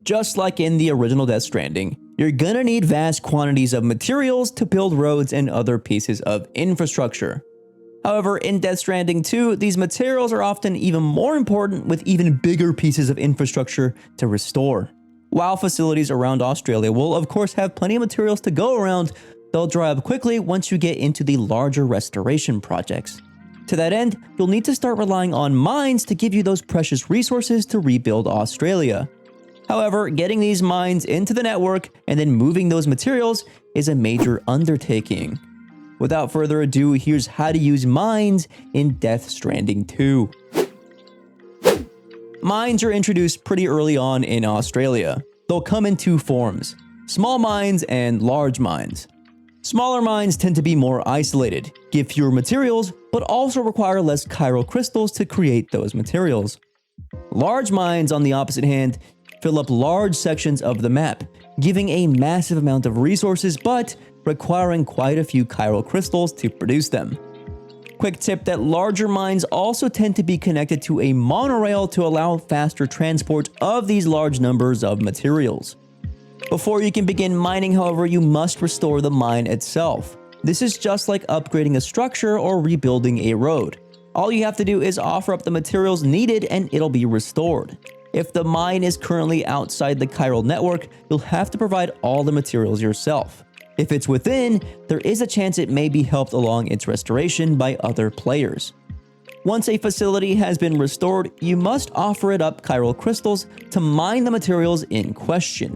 Just like in the original Death Stranding, you're gonna need vast quantities of materials to build roads and other pieces of infrastructure. However, in Death Stranding 2, these materials are often even more important with even bigger pieces of infrastructure to restore. While facilities around Australia will of course have plenty of materials to go around, they'll dry up quickly once you get into the larger restoration projects. To that end, you'll need to start relying on mines to give you those precious resources to rebuild Australia. However, getting these mines into the network and then moving those materials is a major undertaking. Without further ado, here's how to use mines in Death Stranding 2. Mines are introduced pretty early on in Australia. They'll come in two forms: small mines and large mines. Smaller mines tend to be more isolated, give fewer materials, but also require less chiral crystals to create those materials. Large mines, on the opposite hand, fill up large sections of the map, giving a massive amount of resources but requiring quite a few chiral crystals to produce them. Quick tip that larger mines also tend to be connected to a monorail to allow faster transport of these large numbers of materials. Before you can begin mining, however, you must restore the mine itself. This is just like upgrading a structure or rebuilding a road. All you have to do is offer up the materials needed and it'll be restored. If the mine is currently outside the chiral network, you'll have to provide all the materials yourself. If it's within, there is a chance it may be helped along its restoration by other players. Once a facility has been restored, you must offer it up chiral crystals to mine the materials in question.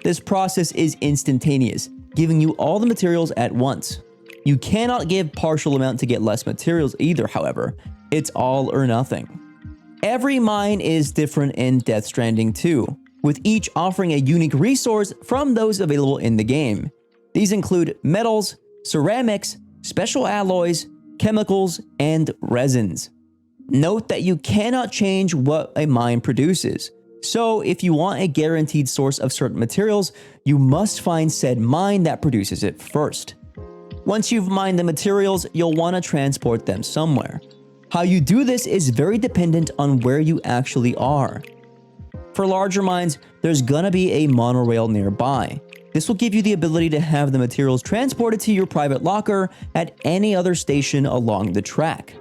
This process is instantaneous, giving you all the materials at once. You cannot give partial amount to get less materials either, however. It's all or nothing. Every mine is different in Death Stranding 2, with each offering a unique resource from those available in the game. These include metals, ceramics, special alloys, chemicals, and resins. Note that you cannot change what a mine produces. So if you want a guaranteed source of certain materials, you must find said mine that produces it first. Once you've mined the materials, you'll want to transport them somewhere. How you do this is very dependent on where you actually are. For larger mines, there's gonna be a monorail nearby. This will give you the ability to have the materials transported to your private locker at any other station along the track.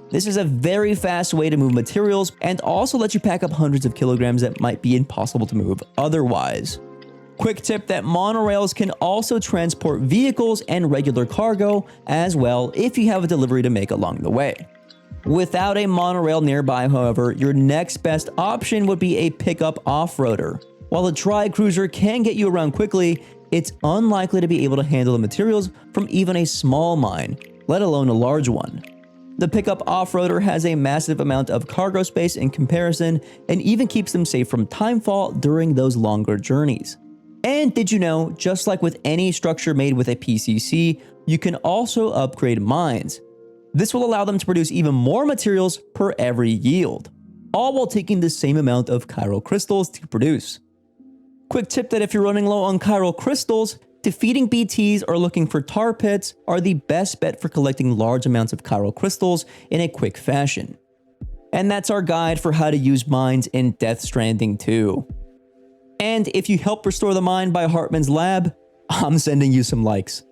This is a very fast way to move materials and also lets you pack up hundreds of kilograms that might be impossible to move otherwise. Quick tip that monorails can also transport vehicles and regular cargo as well if you have a delivery to make along the way. Without a monorail nearby, however, your next best option would be a pickup off-roader. While a dry cruiser can get you around quickly, it's unlikely to be able to handle the materials from even a small mine, let alone a large one. The pickup off-roader has a massive amount of cargo space in comparison and even keeps them safe from timefall during those longer journeys. And did you know, just like with any structure made with a PCC, you can also upgrade mines. This will allow them to produce even more materials per every yield, all while taking the same amount of chiral crystals to produce. Quick tip that if you're running low on chiral crystals, defeating BTs or looking for tar pits are the best bet for collecting large amounts of chiral crystals in a quick fashion. And that's our guide for how to use mines in Death Stranding 2. And if you help restore the mine by Hartman's lab, I'm sending you some likes.